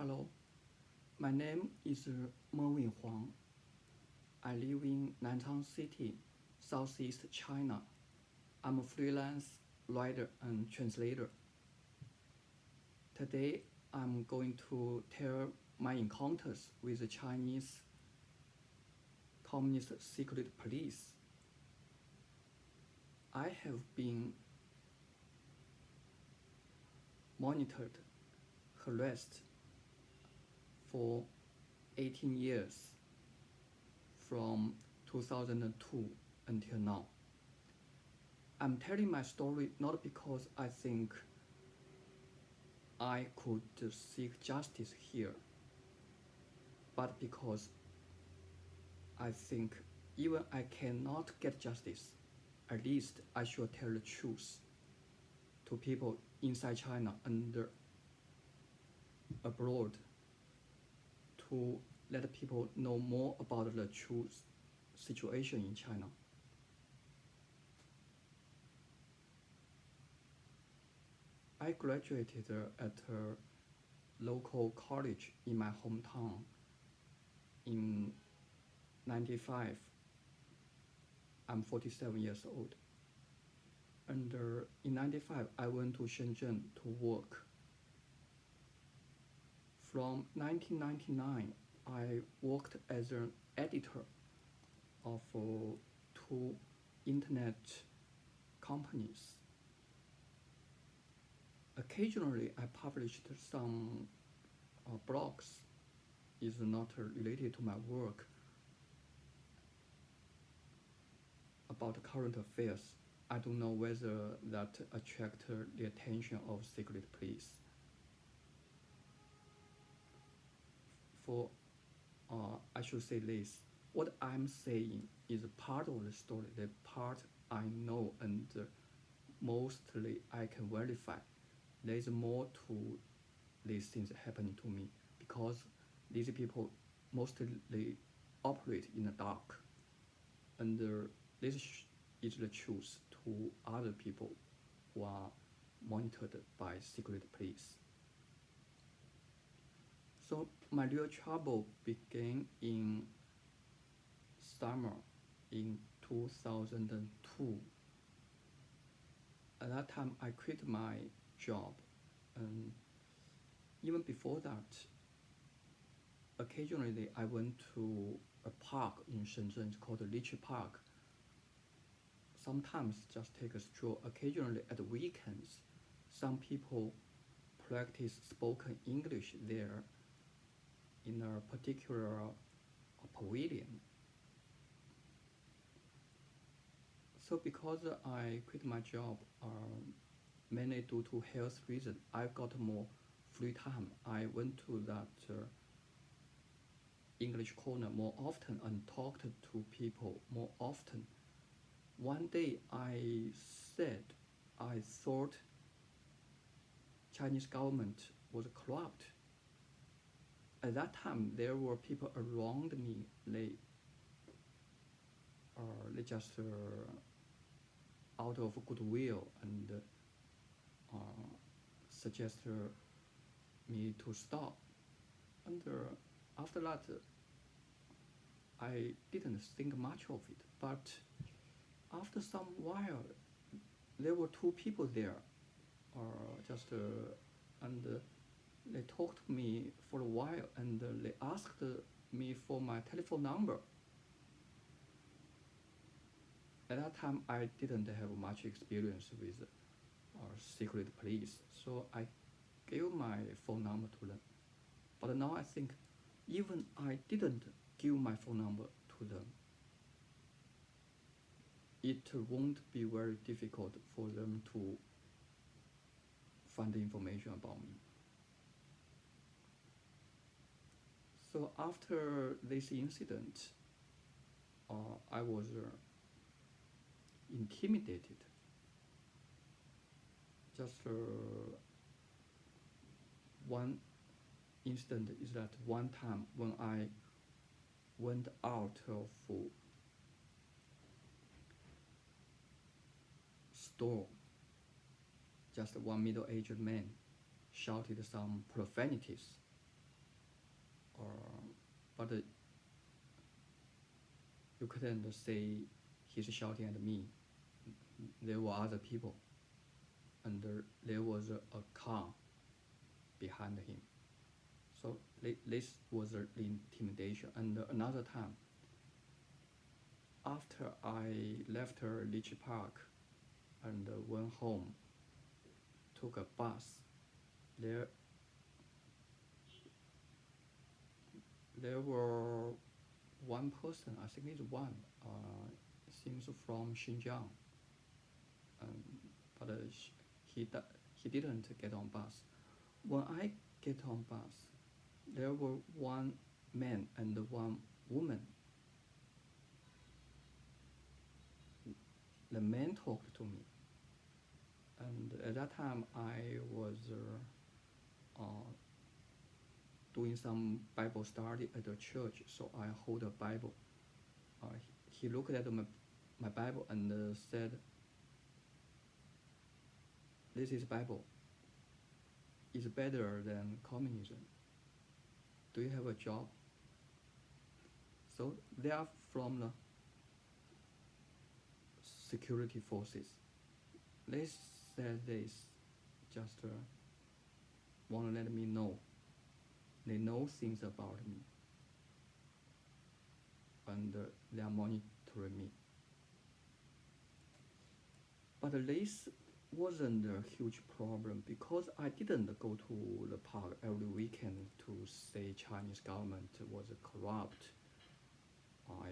Hello, my name is Merwin Huang. I live in Nanchang City, Southeast China. I'm a freelance writer and translator. Today, I'm going to tell my encounters with the Chinese Communist Secret Police. I have been monitored, harassed for 18 years from 2002 until now. I'm telling my story not because I think I could seek justice here, but because I think even I cannot get justice, at least I should tell the truth to people inside China and abroad to let people know more about the true situation in China. I graduated at a local college in my hometown in 95. I'm 47 years old. And in 95, I went to Shenzhen to work. From 1999, I worked as an editor of two internet companies. Occasionally, I published some blogs. It's not related to my work about current affairs. I don't know whether that attracted the attention of secret police. I should say this. What I'm saying is part of the story, the part I know and mostly I can verify. There is more to these things happening to me because these people mostly operate in the dark, and this is the truth to other people who are monitored by secret police. So my real trouble began in summer in 2002. At that time, I quit my job, and even before that, occasionally I went to a park in Shenzhen called the Litchi Park. Sometimes just take a stroll. Occasionally at the weekends, some people practice spoken English there in a particular pavilion. So because I quit my job, mainly due to health reasons, I got more free time. I went to that English corner more often and talked to people more often. One day I said I thought Chinese government was corrupt. At that time, there were people around me. They just out of goodwill and suggest me to stop. And after that, I didn't think much of it. But after some while, there were two people there, and they talked to me for a while, and they asked me for my telephone number. At that time, I didn't have much experience with secret police, so I gave my phone number to them. But now I think even I didn't give my phone number to them, it won't be very difficult for them to find information about me. So after this incident, I was intimidated. Just one incident is that one time when I went out of store, just one middle-aged man shouted some profanities but you couldn't say he's shouting at me. There were other people, and there was a car behind him. So this was the intimidation. And another time, after I left Litchi Park and went home, took a bus. There were one person, I think it's one, seems from Shenzhen, um, but he didn't get on bus. When I get on bus, there were one man and one woman. The man talked to me, and at that time I was uh, doing some Bible study at the church, so I hold a Bible. He looked at my Bible and said, "This is Bible. It's better than communism. Do you have a job?" So they are from the security forces. They said this, just want to let me know. They know things about me, and they are monitoring me. But this wasn't a huge problem because I didn't go to the park every weekend to say Chinese government was corrupt. I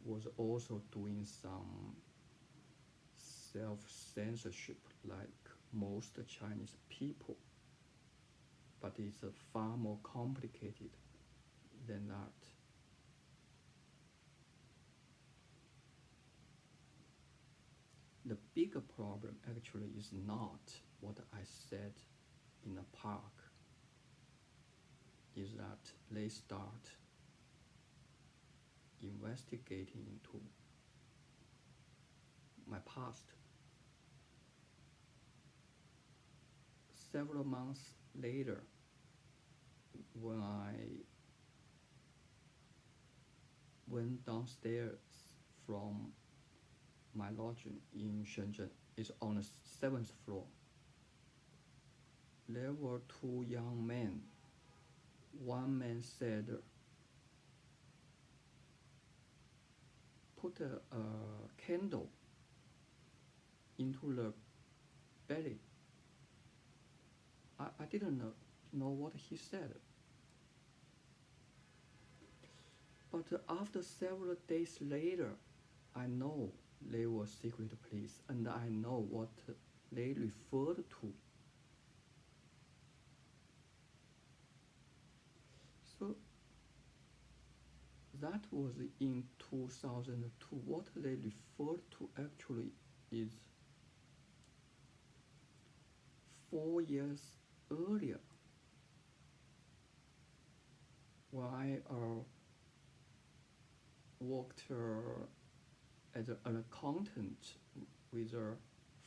was also doing some self-censorship like most Chinese people, but it's far more complicated than that. The bigger problem actually is not what I said in the park, is that they start investigating into my past. Several months later, when I went downstairs from my lodging in Shenzhen, it's on the 7th floor, there were two young men. One man said, "Put a candle into the belly." I didn't know what he said. But after several days later, I know they were secret police, and I know what they referred to. So that was in 2002. What they referred to actually is 4 years earlier, when I worked as an accountant with a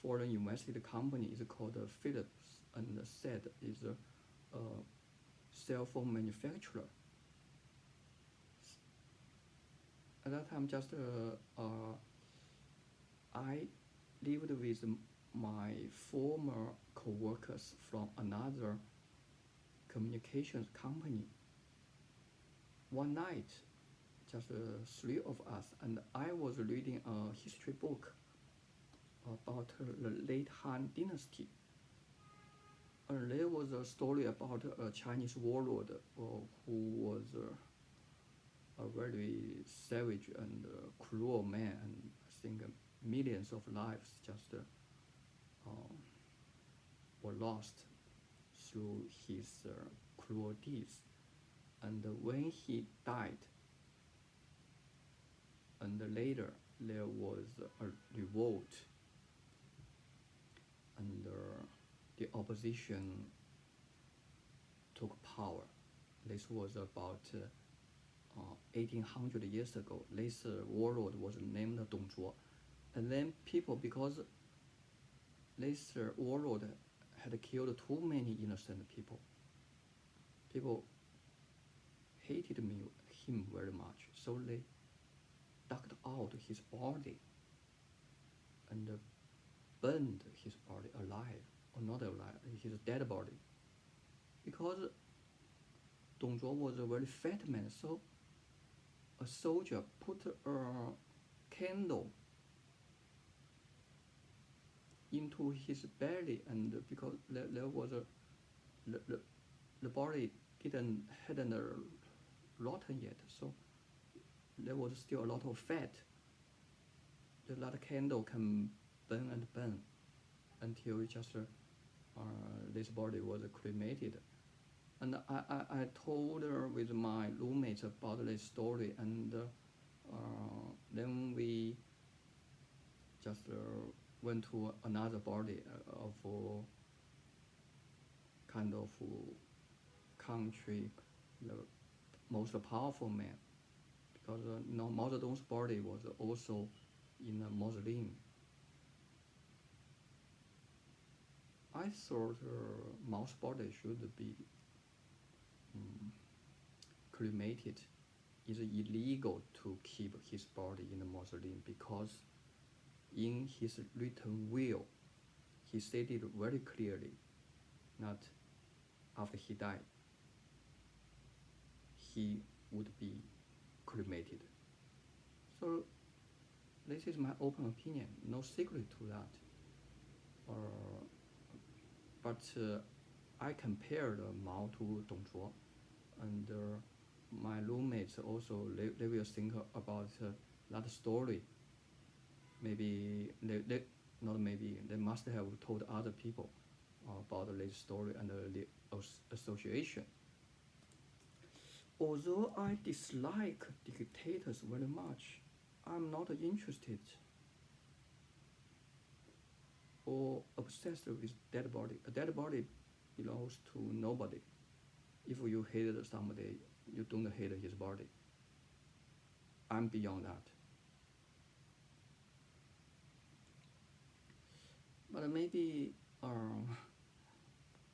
foreign invested company. It's called Philips, and said is a cell phone manufacturer. At that time, just I lived with my former co-workers from another communications company. One night, just three of us, and I was reading a history book about the late Han Dynasty. And there was a story about a Chinese warlord who was a very savage and cruel man, and I think millions of lives just were lost through his cruel deeds. And when he died, and later there was a revolt, and the opposition took power. This was about 1800 years ago. This warlord was named Dong Zhuo. And then people, because this warlord had killed too many innocent people, people hated him very much, so they dug out his body and burned his body alive, or not alive, his dead body. Because Dong Zhuo was a very fat man, so a soldier put a candle into his belly, and because there was the body hadn't rotten yet, so there was still a lot of fat. That candle can burn and burn until it just this body was cremated. And I told her with my roommates about this story, and then we just went to another body of kind of country, the most powerful man, because Mao Zedong's body was also in a mausoleum. I thought Mao's body should be cremated. It's illegal to keep his body in the mausoleum because in his written will, he stated very clearly that after he died, he would be cremated. So this is my open opinion, no secret to that. But I compared Mao to Dong Zhuo, and my roommates also they will think about that story. Maybe they must have told other people about this story and the association. Although I dislike dictators very much, I'm not interested or obsessed with dead body. A dead body belongs to nobody. If you hate somebody, you don't hate his body. I'm beyond that. But maybe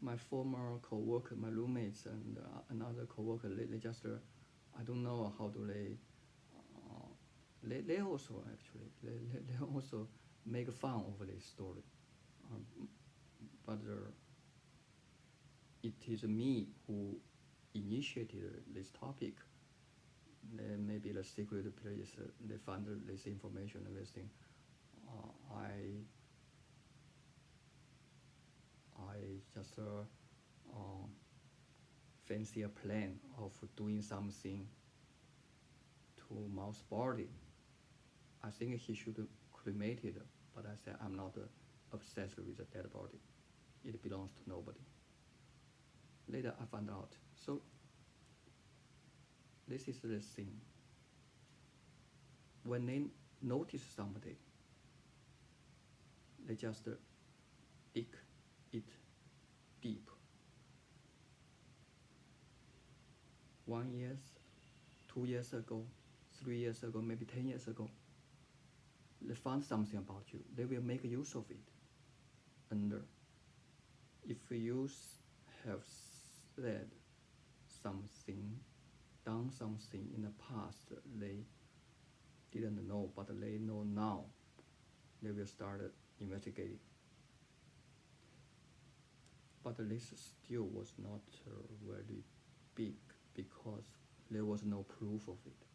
my former co-worker, my roommates, and another co-worker, they just, I don't know how do they also actually, they also make fun of this story. But it is me who initiated this topic. Maybe the secret place, they found this information, everything. I just fancy a plan of doing something to Mao's body. I think he should cremate it, but I said I'm not obsessed with the dead body. It belongs to nobody. Later I found out. So this is the thing. When they notice somebody, they just dig it deep. 1 year, 2 years ago, 3 years ago, maybe 10 years ago, they found something about you. They will make use of it. And if you have said something, done something in the past they didn't know, but they know now, they will start investigating. But this still was not very big because there was no proof of it.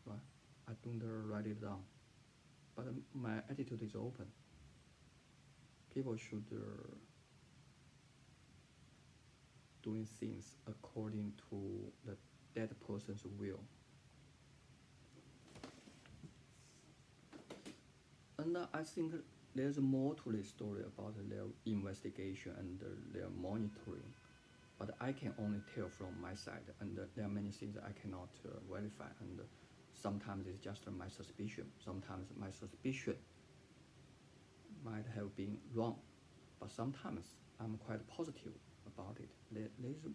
Right? I don't write it down. But my attitude is open. People should doing things according to the dead person's will. And I think there's more to this story about their investigation and their monitoring, but I can only tell from my side, and there are many things I cannot verify, and sometimes it's just my suspicion. Sometimes my suspicion might have been wrong, but sometimes I'm quite positive about it. There's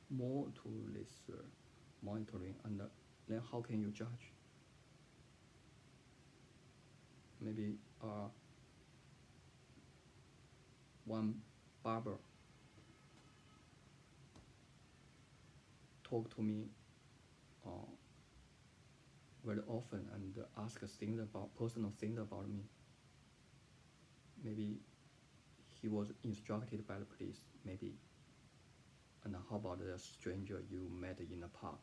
more to this monitoring, and then how can you judge? Maybe one barber talk to me uh, very often and ask things about personal things about me. Maybe he was instructed by the police, maybe. And how about the stranger you met in the park?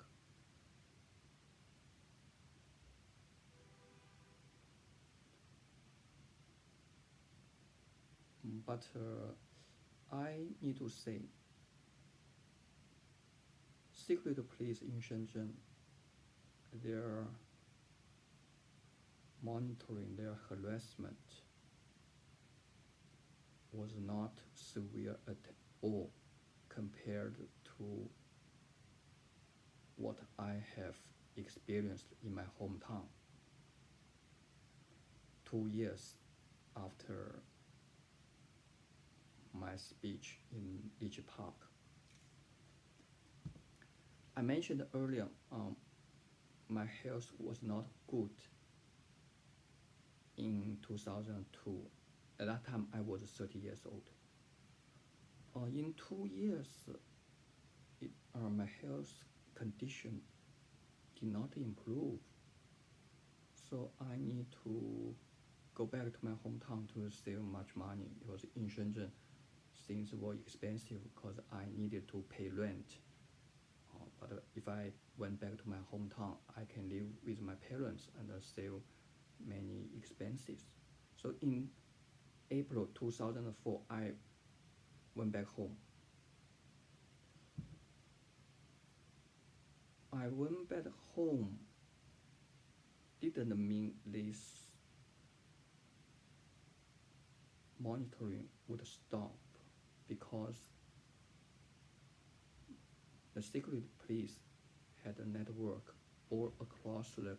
But I need to say, secret police in Shenzhen, their monitoring, their harassment was not severe at all compared to what I have experienced in my hometown 2 years after my speech in Litchi Park. I mentioned earlier, my health was not good in 2002. At that time, I was 30 years old. In 2 years, my health condition did not improve. So I need to go back to my hometown to save much money, because in Shenzhen, things were expensive because I needed to pay rent. But if I went back to my hometown, I can live with my parents and save many expenses. So in April 2004, I went back home. I went back home didn't mean this monitoring would stop, because the secret police had a network all across the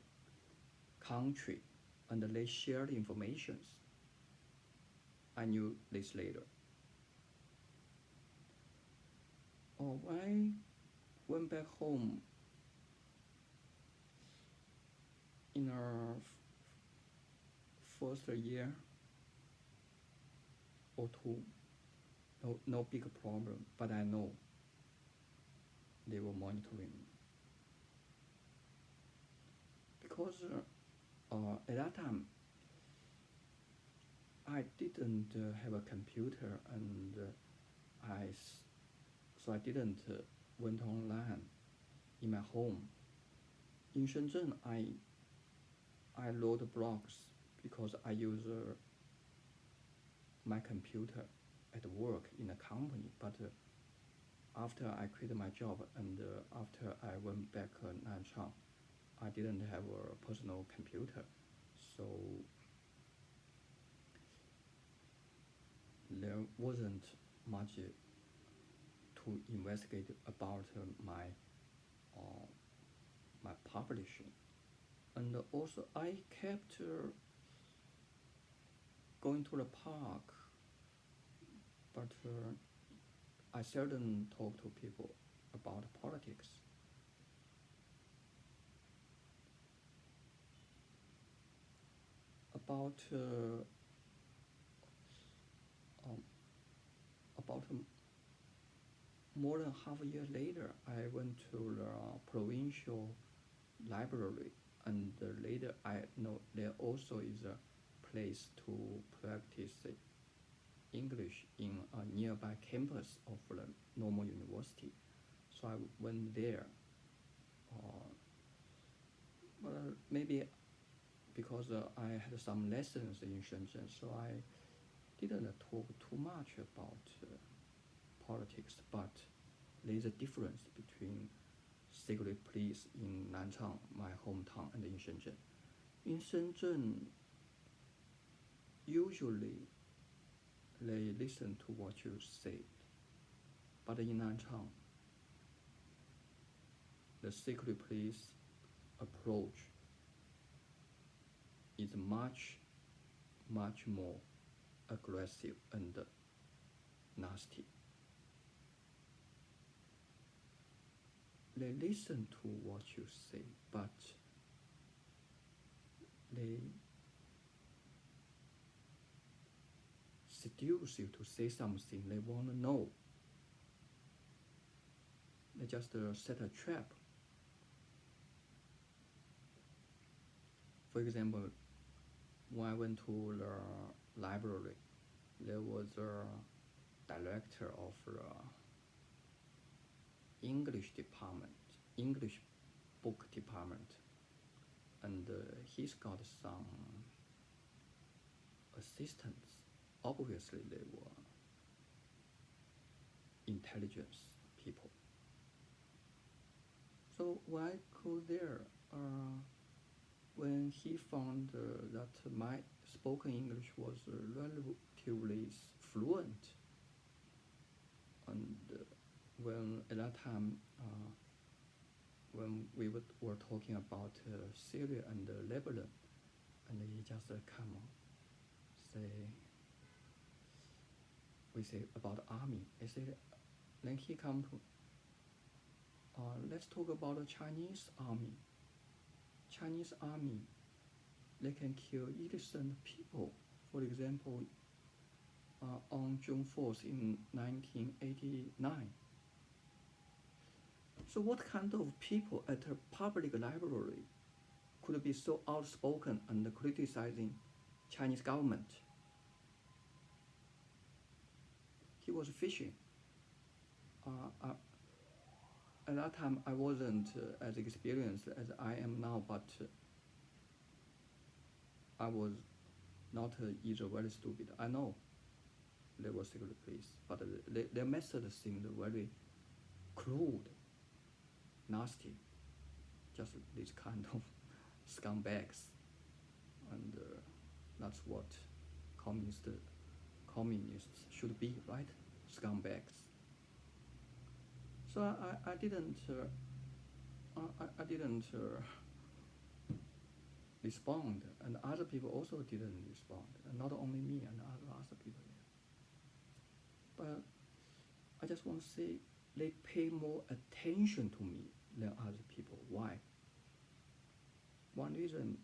country, and they shared information. I knew this later. When I went back home in our first year or two, no big problem, but I know they were monitoring me. Because at that time, I didn't have a computer, and so I didn't went online in my home. In Shenzhen, I wrote blogs because I use my computer at work in a company. But after I quit my job and after I went back Nanchang, I didn't have a personal computer, so there wasn't much to investigate about my publishing. And also I kept going to the park, but I seldom talk to people about politics. About more than half a year later, I went to the provincial library, and later I know there also is a place to practice English in a nearby campus of the normal university. So I went there. But maybe because I had some lessons in Shenzhen, so I didn't talk too much about politics. But there is a difference between secret police in Nanchang, my hometown, and in Shenzhen. In Shenzhen, usually they listen to what you say, but in Nanchang, the secret police approach is much more aggressive and nasty. They listen to what you say, but they seduce you to say something they want to know. they just set a trap. For example, when I went to the library, there was a director of the English department, English book department, and he's got some assistants. Obviously, they were intelligence people. So when I go there, when he found that my spoken English was relatively fluent, and when at that time, when we were talking about Syria and Lebanon, and he just come say, we say about army. I said, then he come to, let's talk about the Chinese army. Chinese army, they can kill innocent people. For example, on June 4th in 1989. So what kind of people at a public library could be so outspoken and criticizing Chinese government? He was fishing. At that time, I wasn't as experienced as I am now, but I was not either very stupid. I know they were secret police, but their method seemed very crude, nasty, just this kind of scumbags, and that's what communists should be, right? Scumbags. So I didn't respond, and other people also didn't respond, and not only me and other people there. But I just want to say they pay more attention to me than other people. Why? One reason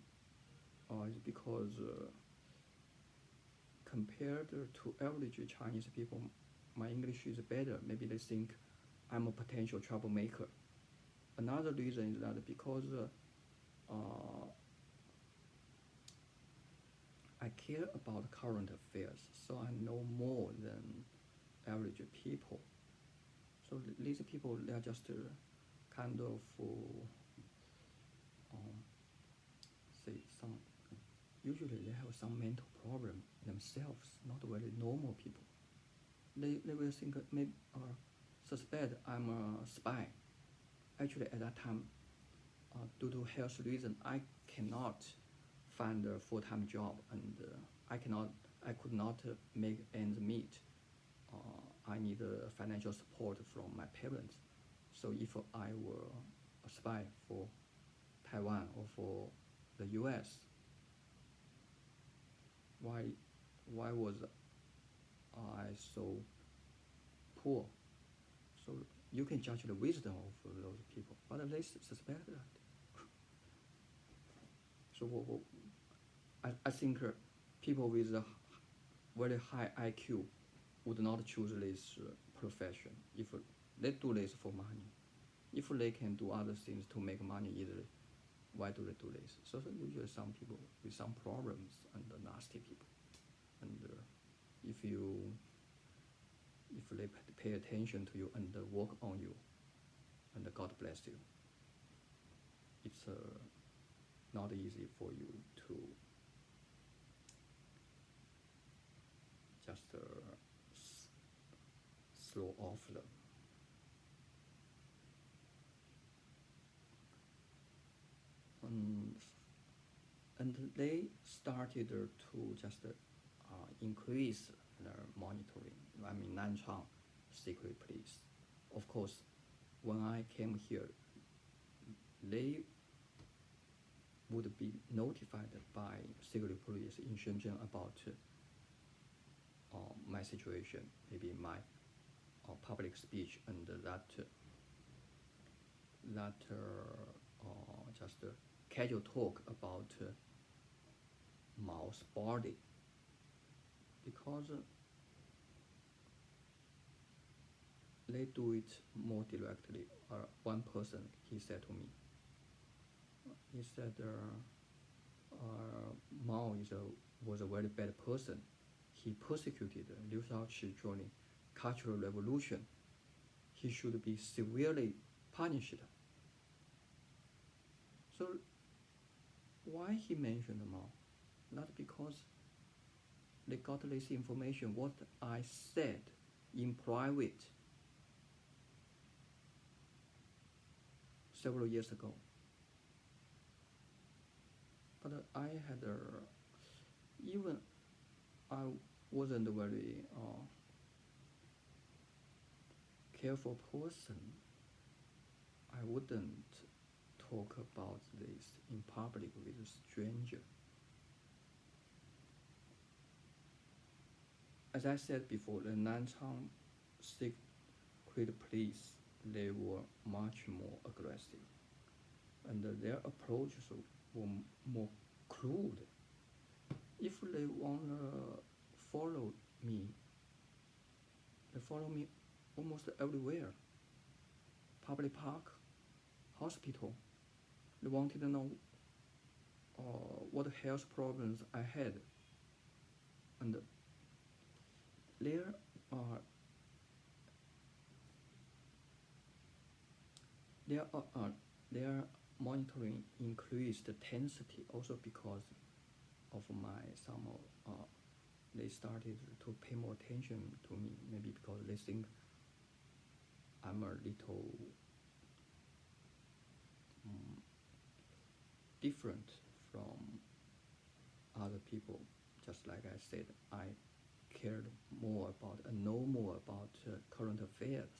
is because compared to average Chinese people, my English is better. Maybe they think I'm a potential troublemaker. Another reason is that because I care about current affairs, so I know more than average people. So these people, they are just kind of say some. Usually they have some mental problem themselves, not very normal people. They will think maybe suspect I'm a spy. Actually, at that time, due to health reason, I cannot find a full-time job, and I could not make ends meet. I need financial support from my parents. So if I were a spy for Taiwan or for the U.S., why was I so poor? So you can judge the wisdom of those people, but they suspect that. So I think people with a very high IQ would not choose this profession if they do this for money. If they can do other things to make money easily, why do they do this? So usually some people with some problems and nasty people, and if they pay attention to you and work on you, and God bless you, it's not easy for you to just throw off them. And they started to just increase their monitoring. I mean, Nanchang secret police. Of course, when I came here, they would be notified by secret police in Shenzhen about my situation, maybe my public speech, and that just casual talk about Mao's body, because they do it more directly. One person, he said to me, he said, Mao was a very bad person. He persecuted Liu Shaoqi during Cultural Revolution. He should be severely punished. So why he mentioned Mao? Not because they got this information, what I said in private several years ago. But I had even I wasn't a very careful person. I wouldn't talk about this in public with a stranger. As I said before, the Nanchang secret police, they were much more aggressive, and their approaches were more crude. If they wanna follow me, they follow me almost everywhere. Public park, hospital. They wanted to know what health problems I had, and their their monitoring increased the intensity also because of my they started to pay more attention to me, maybe because they think I'm a little different from other people. Just like I said, I cared more about and know more about current affairs,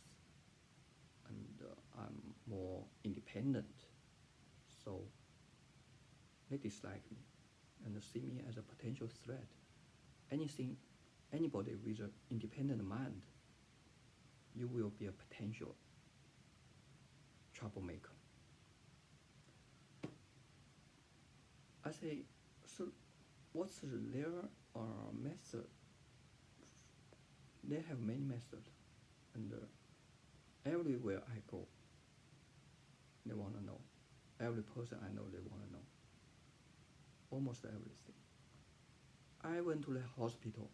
and I'm more independent. So they dislike me and see me as a potential threat. Anybody with an independent mind, you will be a potential troublemaker. I say, so what's their method? They have many methods, and everywhere I go, they want to know. Every person I know, they want to know. Almost everything. I went to the hospital.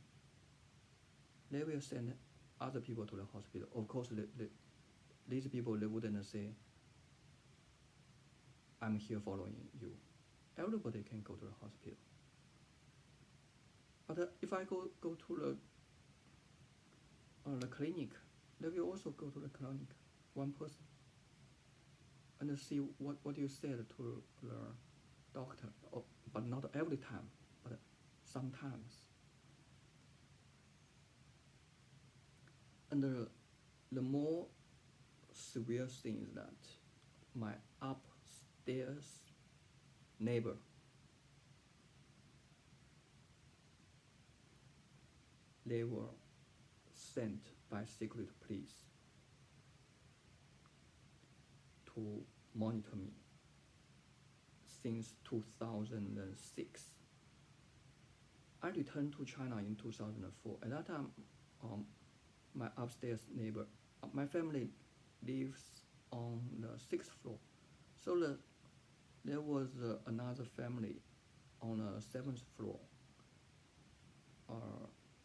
They will send other people to the hospital. Of course, these people, they wouldn't say, I'm here following you. Everybody can go to the hospital. But if I go to the clinic, they will also go to the clinic, one person, and see what you said to the doctor, but not every time, but sometimes. And the more severe thing is that my upstairs neighbor, they were sent by secret police to monitor me since 2006. I returned to China in 2004. At that time, my upstairs neighbor, my family lives on the 6th floor. So there was another family on the 7th floor.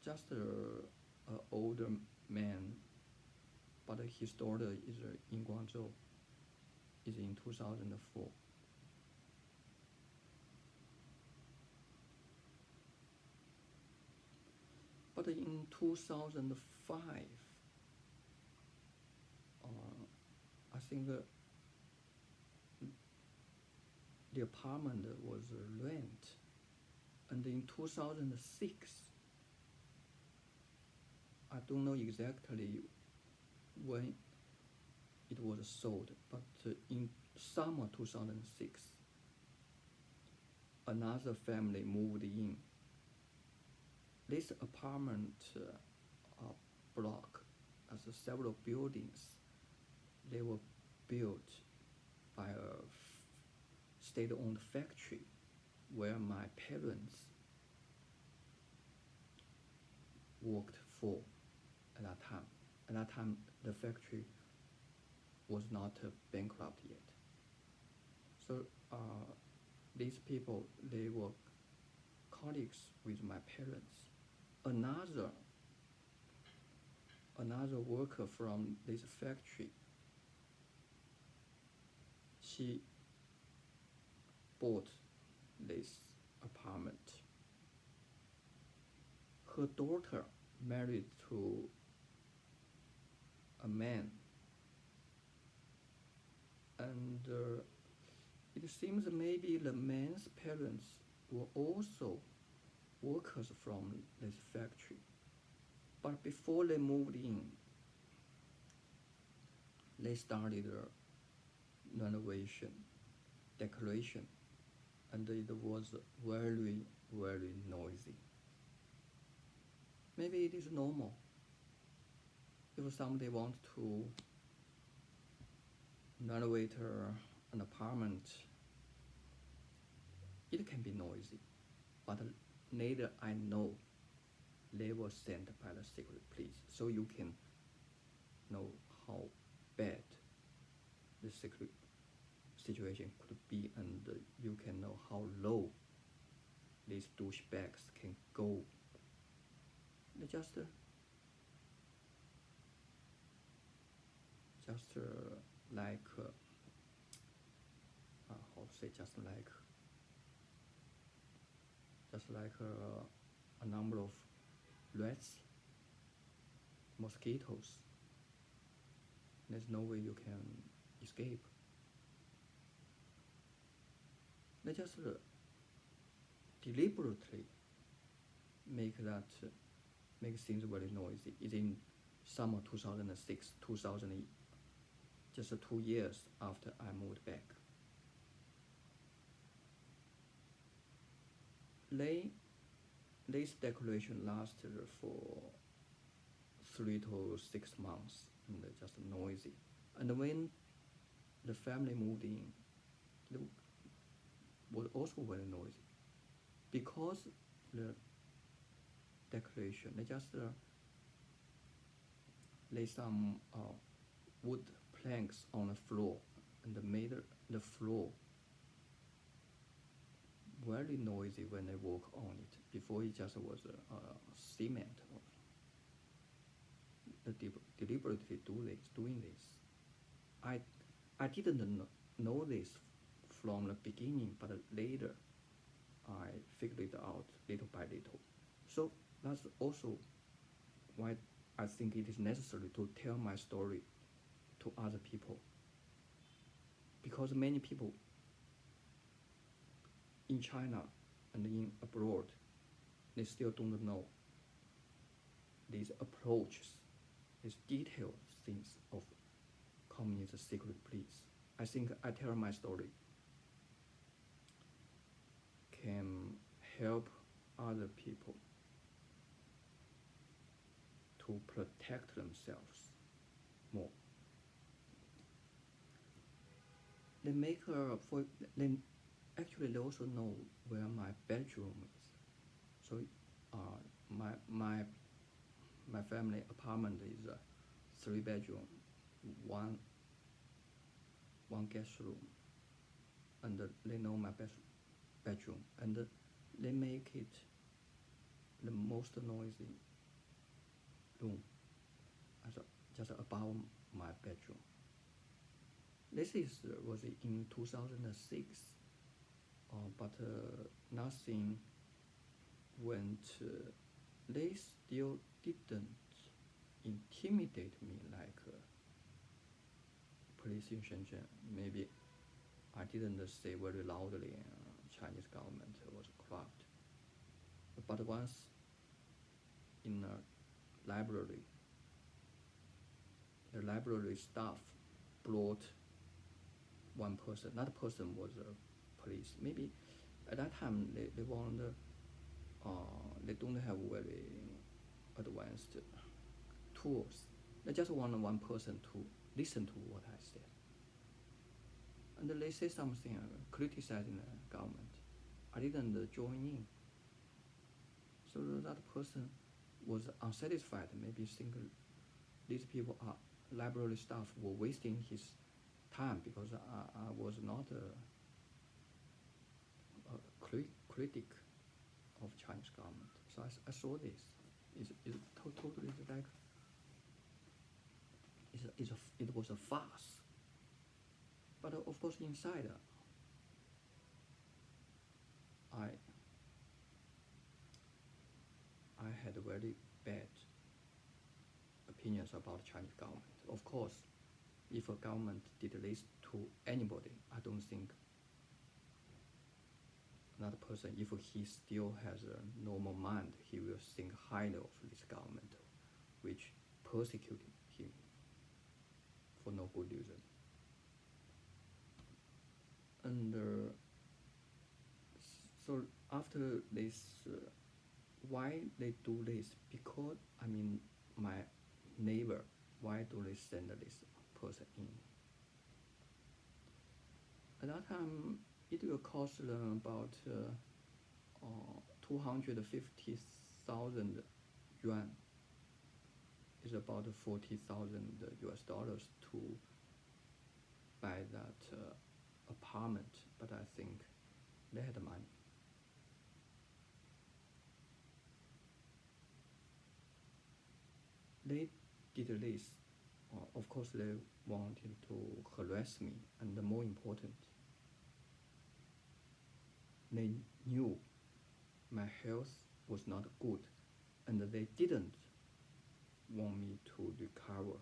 Just an older man, but his daughter is in Guangzhou, is in 2004. But in 2005, I think the apartment was rent, and in 2006, I don't know exactly when it was sold, but in summer 2006, another family moved in. This apartment block has several buildings. They were built by a state-owned factory where my parents worked for at that time. At that time, the factory was not bankrupt yet. So these people, they were colleagues with my parents. Another worker from this factory, she bought this apartment. Her daughter married to a man, and it seems maybe the man's parents were also workers from this factory. But before they moved in, they started renovation, decoration, and it was very, very noisy. Maybe it is normal. If somebody wants to renovate an apartment, it can be noisy. But later I know they were sent by the secret police, so you can know how bad the secret situation could be, and you can know how low these douchebags can go. They just like how to say, just like a number of rats, mosquitoes. There's no way you can escape. They just deliberately make things very noisy. It's in summer 2006, 2008, just 2 years after I moved back. This decoration lasted for 3 to 6 months, and just noisy. And when the family moved in, it was also very noisy, because the decoration, they just lay some wood planks on the floor and made the floor very noisy when they walk on it. Before it just was cement. They deliberately doing this. I didn't know this from the beginning, but later I figured it out little by little. So that's also why I think it is necessary to tell my story to other people, because many people in China and in abroad, they still don't know these approaches, these detailed things of communist secret police. I think I tell my story can help other people to protect themselves more. They make they also know where my bedroom is. So my family apartment is a 3-bedroom, one guest room, and they know my bedroom, and they make it the most noisy room, just above my bedroom. This was in 2006, but nothing went. They still didn't intimidate me like police in Shenzhen. Maybe I didn't say very loudly Chinese government was corrupt. But once in a library, the library staff brought one person. That person was police. Maybe at that time they want they don't have very advanced tools. They just want one person to listen to what I said. And they say something criticizing the government. I didn't join in. So that person was unsatisfied, maybe think these people are library staff were wasting his time because I was not a critic of Chinese government. So I saw this. Totally like it was a farce. But of course inside I had very bad opinions about Chinese government. Of course, if a government did this to anybody, I don't think another person, if he still has a normal mind, he will think highly of this government, which persecuted him for no good reason. And so after this, why they do this? Because my neighbor, why do they send this person in? At that time, it will cost them about 250,000 yuan. Is about 40,000 US dollars to buy that apartment. But I think they had money. They did this. Of course, they wanted to harass me, and the more important, they knew my health was not good, and they didn't want me to recover.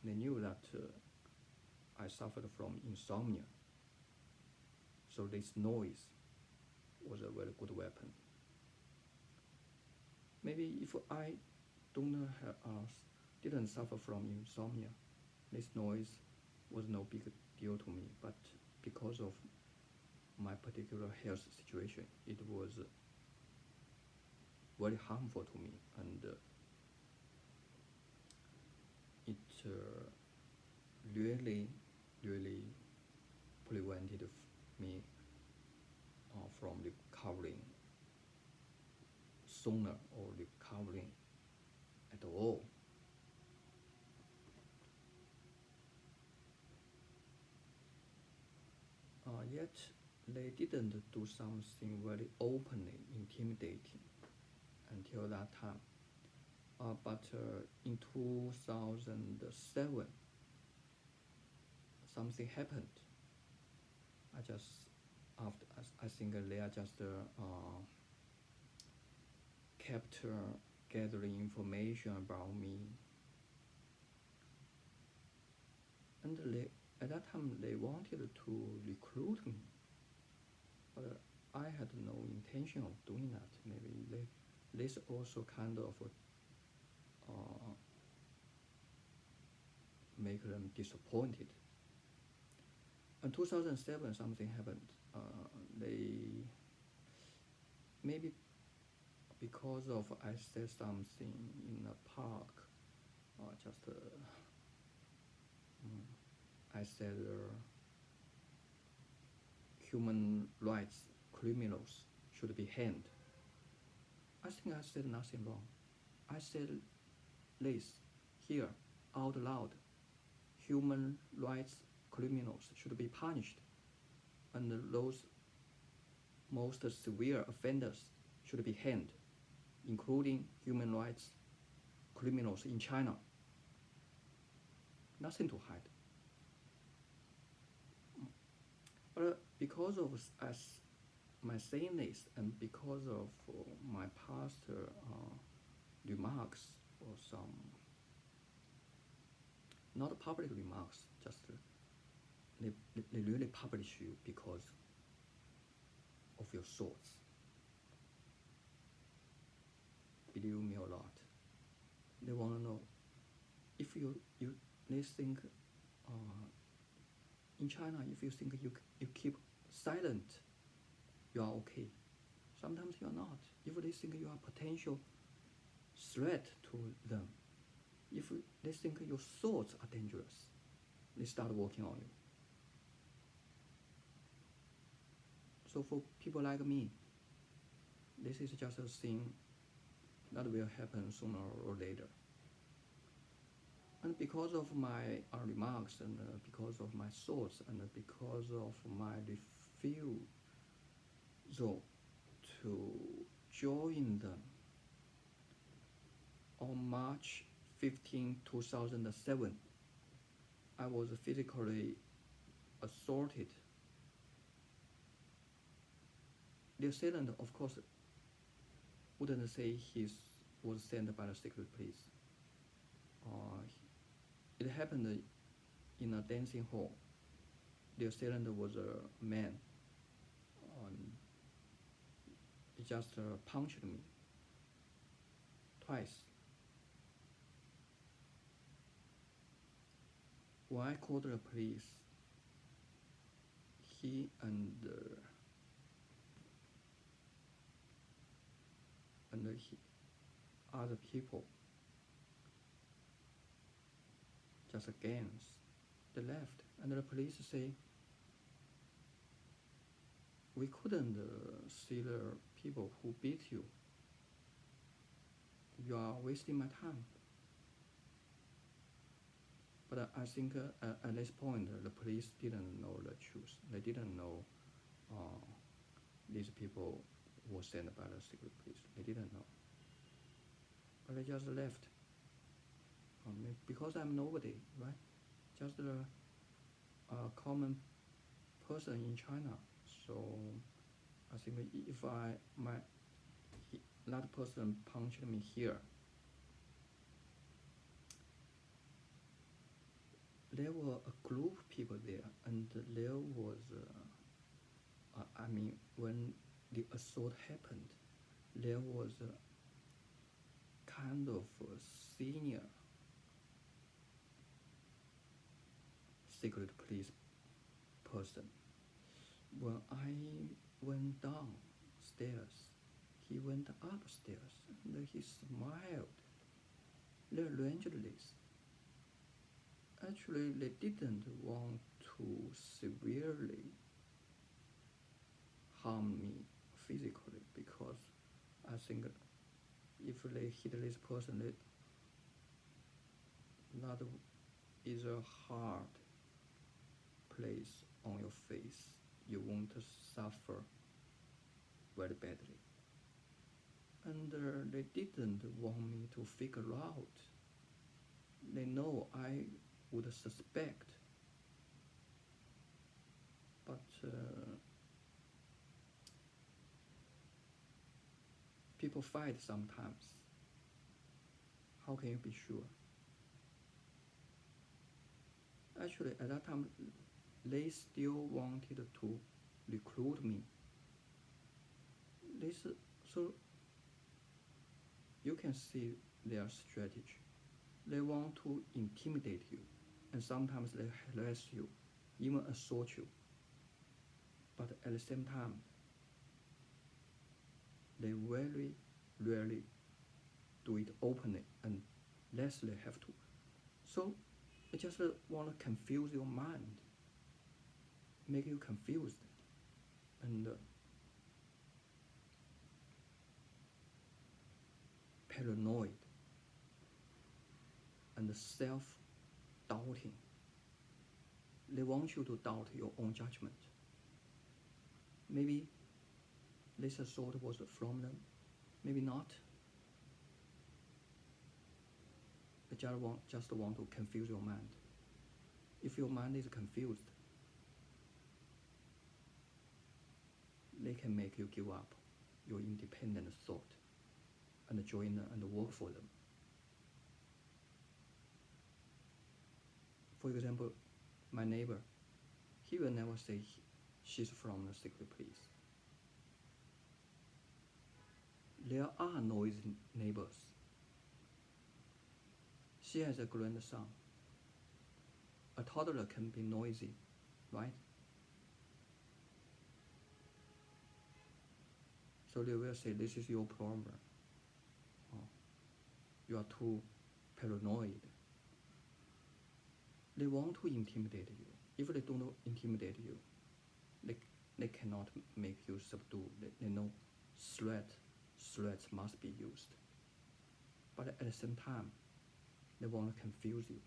They knew that I suffered from insomnia, so this noise was a very good weapon. Maybe if I didn't suffer from insomnia, this noise was no big deal to me, but because of my particular health situation, it was very harmful to me, and it really prevented me from recovering sooner or recovering at all. Yet they didn't do something very openly intimidating until that time. But in 2007, something happened. I think they are just kept gathering information about me, and at that time they wanted to recruit me, but I had no intention of doing that. Maybe this also kind of make them disappointed. In 2007, something happened. They maybe because of I said something in a park, I said human rights criminals should be hanged. I think I said nothing wrong. I said this here out loud. Human rights criminals should be punished, and those most severe offenders should be hanged, including human rights criminals in China. Nothing to hide. But because of my saying this, and because of my past remarks, or some not public remarks, just they really publish you because of your thoughts. Believe me or not, they want to know if they think in China, if you think you keep silent, you are okay. Sometimes you are not. If they think you are a potential threat to them, if they think your thoughts are dangerous, they start working on you. So for people like me, this is just a thing that will happen sooner or later. And because of my remarks and because of my thoughts and because of my refusal to join them on March 15, 2007, I was physically assaulted. The assailant, of course, wouldn't say he was sent by the secret police. It happened in a dancing hall. The assailant was a man. He just punched me twice. When I called the police, he and other people just against. They left, and the police say we couldn't see the people who beat you. You are wasting my time. But I think at this point the police didn't know the truth. They didn't know these people were sent by the secret police. They didn't know. But they just left. Because I'm nobody, right? Just a common person in China. So I think if that person punched me here, there were a group of people there, and there was, when the assault happened, there was a kind of a senior secret police person. When I went downstairs, he went upstairs, and he smiled. They arranged this. Actually, they didn't want to severely harm me physically, because I think if they hit this person, that is a hard place on your face. You won't suffer very badly. And they didn't want me to figure out. They know I would suspect, but people fight sometimes. How can you be sure? Actually, at that time, they still wanted to recruit me. So you can see their strategy. They want to intimidate you, and sometimes they harass you, even assault you. But at the same time, they very rarely do it openly unless they have to. So they just want to confuse your mind, make you confused, and paranoid, and self-doubting. They want you to doubt your own judgment. Maybe this assault was from them, maybe not. They just want to confuse your mind. If your mind is confused, they can make you give up your independent thought and join and work for them. For example, my neighbor, he will never say she's from the secret police. There are noisy neighbors. She has a grandson. A toddler can be noisy, right? So they will say, this is your problem. You are too paranoid. They want to intimidate you. If they don't intimidate you, they cannot make you subdue. They know threats must be used. But at the same time, They want to confuse you.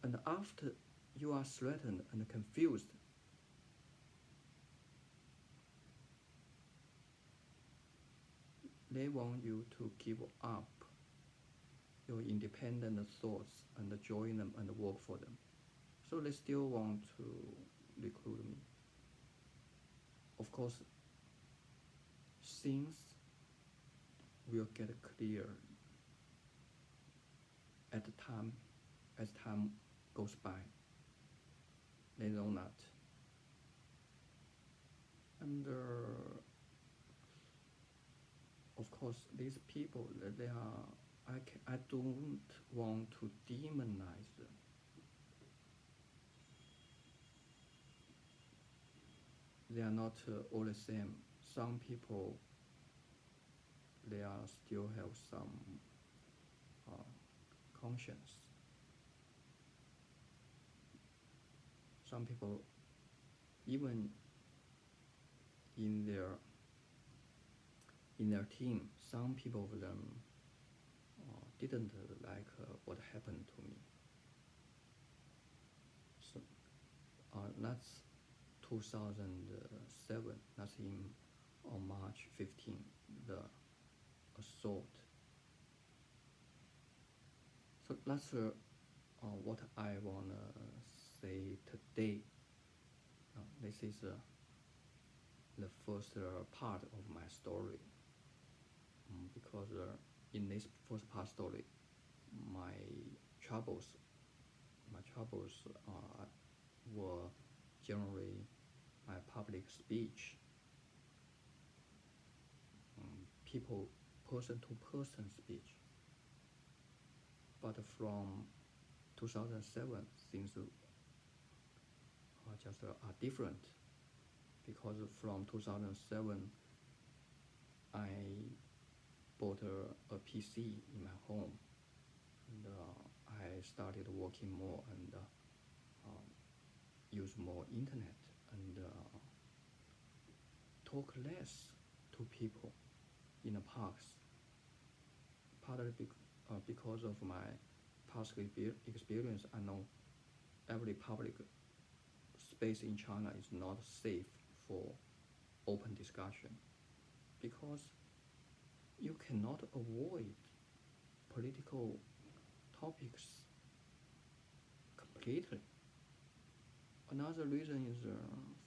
And after you are threatened and confused, they want you to give up your independent thoughts and join them and work for them. So they still want to recruit me. Of course, things will get clear at the time as time goes by. They know that. And of course, these people, they are, I don't want to demonize them. They are not all the same. Some people, they are still have some conscience. Some people, even in their team, some people of them didn't like what happened to me. So that's 2007. That's on March 15, the assault. So that's what I wanna say today. This is the first part of my story, because in this first part story, my troubles were generally my public speech, people person-to-person speech. But from 2007, things just are different, because from 2007, I bought a PC in my home, and I started working more and use more internet and talk less to people in the parks. Partly because of my past experience, I know every public space in China is not safe for open discussion, because you cannot avoid political topics completely. Another reason is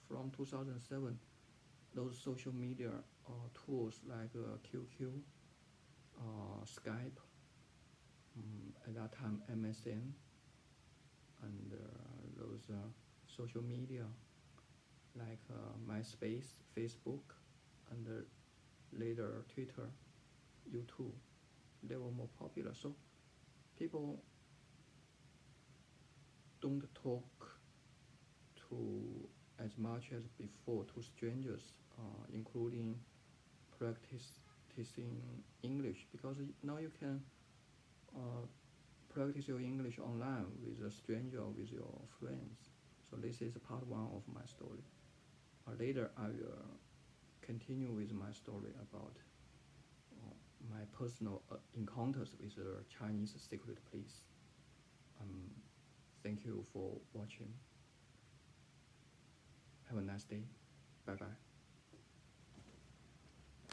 from 2007, those social media tools like QQ, Skype, at that time MSN, and those social media like MySpace, Facebook, and later Twitter, YouTube, they were more popular. So people don't talk to as much as before to strangers, including practicing English, because now you can practice your English online with a stranger or with your friends. So this is part one of my story. Later I will continue with my story about my personal encounters with the Chinese secret police. Thank you for watching. Have a nice day. Bye bye.